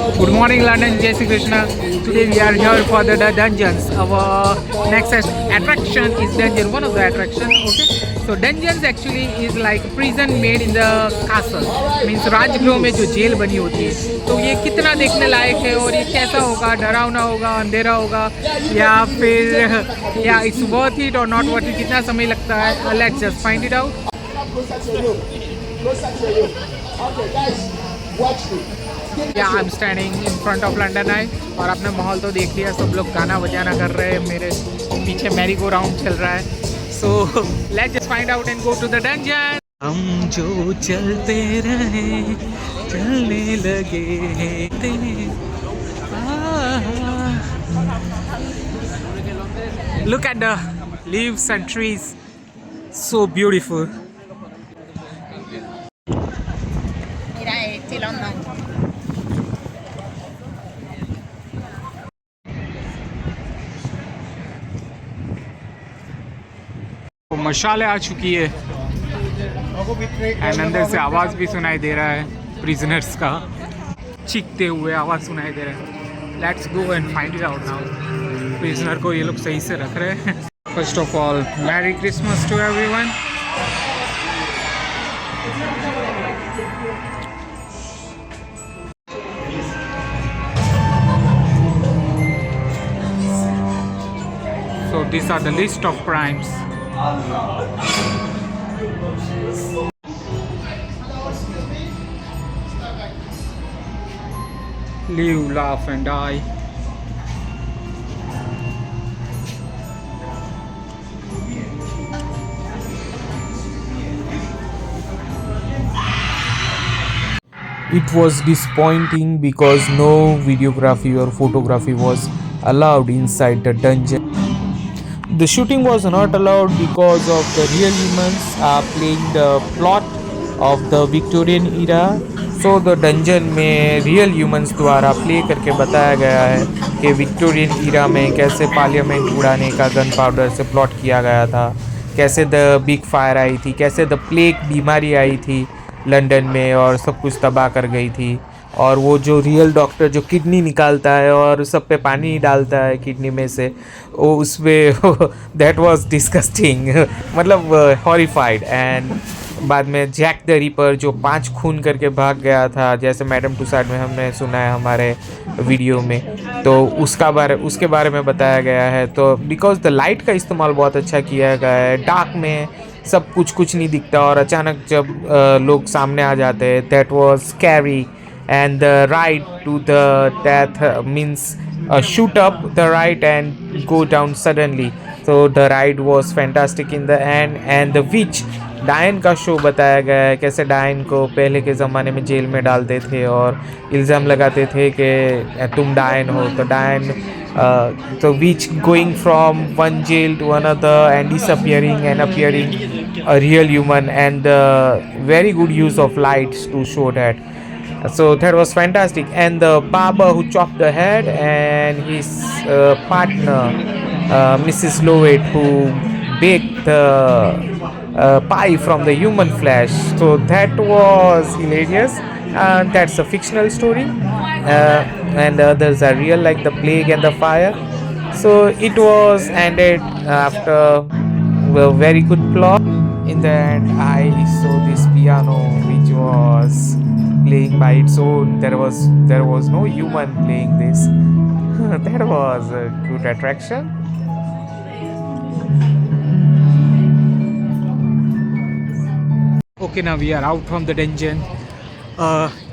Good morning, London. Jai Shri Krishna. Today we are here for the dungeons. Our next attraction is dungeon. One of the attraction. Okay. So dungeons actually is like prison made in the castle. Means Rajgriha में जो jail बनी होती है. तो ये कितना देखने लायक है और ये कैसा होगा, डरावना होगा, अंधेरा होगा या फिर या इट्स वर्थ इट और नॉट वर्थ इट, कितना समय लगता है. Let's just find it out. या I am standing in front of London Eye. और आपने माहौल तो देख लिया, सब लोग गाना बजाना कर रहे हैं, मेरे पीछे मैरी गो राउंड चल रहा है. So let's just find out and go to the dungeon. हम जो चलते रहे चलने लगे look at the leaves and trees, so beautiful. मशाले आ चुकी है एंड अंदर से आवाज़ भी सुनाई दे रहा है, प्रिजनर्स का चीखते हुए आवाज़ सुनाई दे रहा है. Let's go and find it out now. Prisoner को ये लोग सही से रख रहे हैं. First of all merry Christmas to everyone. So these are the list of crimes. Live, laugh and die. It was disappointing because no videography or photography was allowed inside the dungeon. The shooting was not allowed because of the real humans playing the plot of the Victorian era. So the dungeon में real humans द्वारा play करके बताया गया है कि Victorian era में कैसे parliament उड़ाने का गन पाउडर से प्लॉट किया गया था, कैसे द बिग फायर आई थी, कैसे द प्लेग बीमारी आई थी लंदन में और सब कुछ तबाह कर गई थी. और वो जो रियल डॉक्टर जो किडनी निकालता है और सब पे पानी डालता है किडनी में से, वो उसमें दैट वाज डिस्गस्टिंग. मतलब हॉरिफाइड. एंड बाद में जैक द रिपर जो 5 खून करके भाग गया था, जैसे मैडम टुसाड में हमने सुना है हमारे वीडियो में, तो उसके बारे में बताया गया है. तो बिकॉज द लाइट का इस्तेमाल बहुत अच्छा किया गया है. डार्क में सब कुछ नहीं दिखता और अचानक जब लोग सामने आ जाते हैं, that was scary. And the ride to the death means shoot up the ride and go down suddenly. So the ride was fantastic in the end. And the witch डायन का शो बताया गया है, कैसे डायन को पहले के ज़माने में जेल में डालते थे और इल्ज़ाम लगाते थे कि तुम डायन हो. तो डायन तो witch going from one jail to another and disappearing and appearing a real human. And very good use of lights to show that. So that was fantastic. And the barber who chopped the head and his partner Mrs. Lovett who baked the pie from the human flesh. So that was hilarious. That's a fictional story, and others are real, like the plague and the fire. So it was ended after a very good plot. In the end, I saw this piano which was playing by its own. There was no human playing this. That was a good attraction. Okay, now we are out from the dungeon.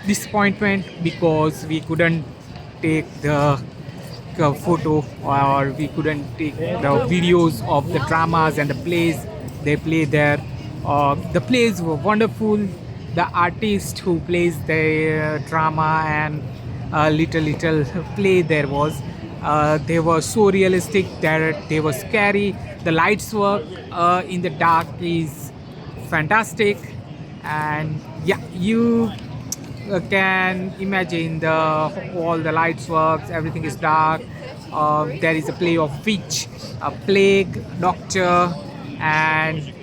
Disappointment because we couldn't take the photo or we couldn't take the videos of the dramas and the plays they play there. The plays were wonderful. The artist who plays the drama and little play there was, they were so realistic that they were scary. The lights work in the dark is fantastic. And yeah, you can imagine all the lights works, everything is dark. There is a play of witch, a plague, doctor, and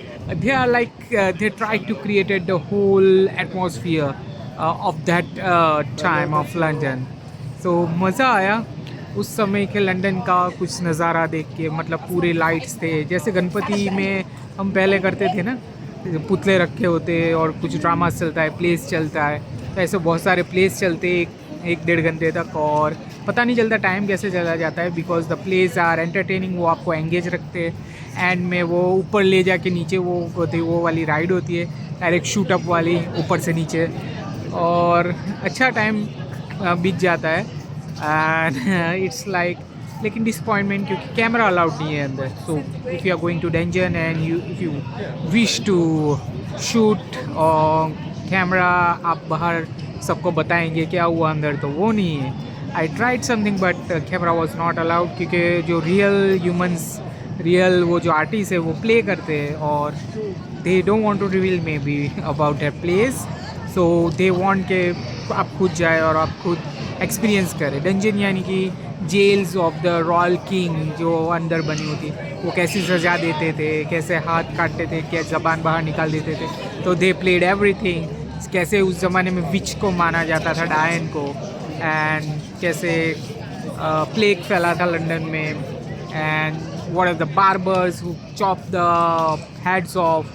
they are like they try to create the whole atmosphere of that time of London. तो मज़ा आया उस समय के London का कुछ नज़ारा देख के, मतलब पूरे लाइट्स थे जैसे गणपति में हम पहले करते थे ना, पुतले रखे होते और कुछ ड्रामा चलता है, प्लेस चलता है, तो ऐसे बहुत सारे प्लेस चलते एक डेढ़ घंटे तक, और पता नहीं चलता टाइम कैसे चला जाता है, because the place are entertaining, वो आपको एंगेज रखते हैं। एंड में वो ऊपर ले जाके नीचे वो होती, वो वाली राइड होती है डायरेक्ट शूट अप वाली ऊपर से नीचे, और अच्छा टाइम बीत जाता है। एंड इट्स लाइक, लेकिन डिसपॉइंटमेंट क्योंकि कैमरा अलाउड नहीं है अंदर। So if you are going to dungeon and if you wish to shoot और कैमरा, आप बाहर सबको बताएंगे क्या हुआ अंदर, तो वो नहीं है। I tried something but camera was not allowed, क्योंकि जो रियल ह्यूमंस, रियल वो जो आर्टिस्ट है वो प्ले करते हैं, और they don't want to reveal maybe about that place, so they want के आप खुद जाए और आप खुद एक्सपीरियंस करें। डंजन यानी कि jails of the royal king जो अंदर बनी होती, वो कैसी सजा देते थे, कैसे हाथ काटते थे, क्या ज़बान बाहर निकाल देते थे, तो दे प्लेड एवरीथिंग। कैसे उस ज़माने में विच को माना जाता था, डायन को, एंड कैसे प्लेग फैला था लंदन में, and what are the barbers who chop the heads off,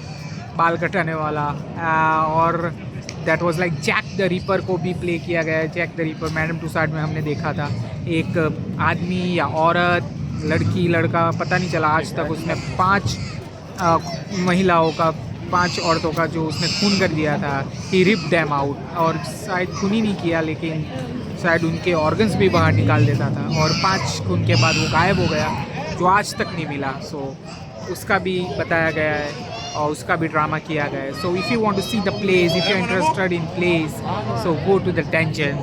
बाल कटाने वाला, और that was like Jack the Ripper को भी प्ले किया गया है। Jack the Ripper Madam Tussauds में हमने देखा था, एक आदमी या औरत, लड़की लड़का पता नहीं चला आज तक, उसने 5 महिलाओं का, 5 औरतों का जो उसने खून कर दिया था, ही रिप देम आउट, और शायद खून ही नहीं किया लेकिन शायद उनके ऑर्गन्स भी बाहर निकाल देता था, और 5 खून के बाद वो गायब हो गया, जो आज तक नहीं मिला। सो उसका भी बताया गया है और उसका भी ड्रामा किया गया है। So if you want to see the place, if you are interested in place, so go to the dungeon.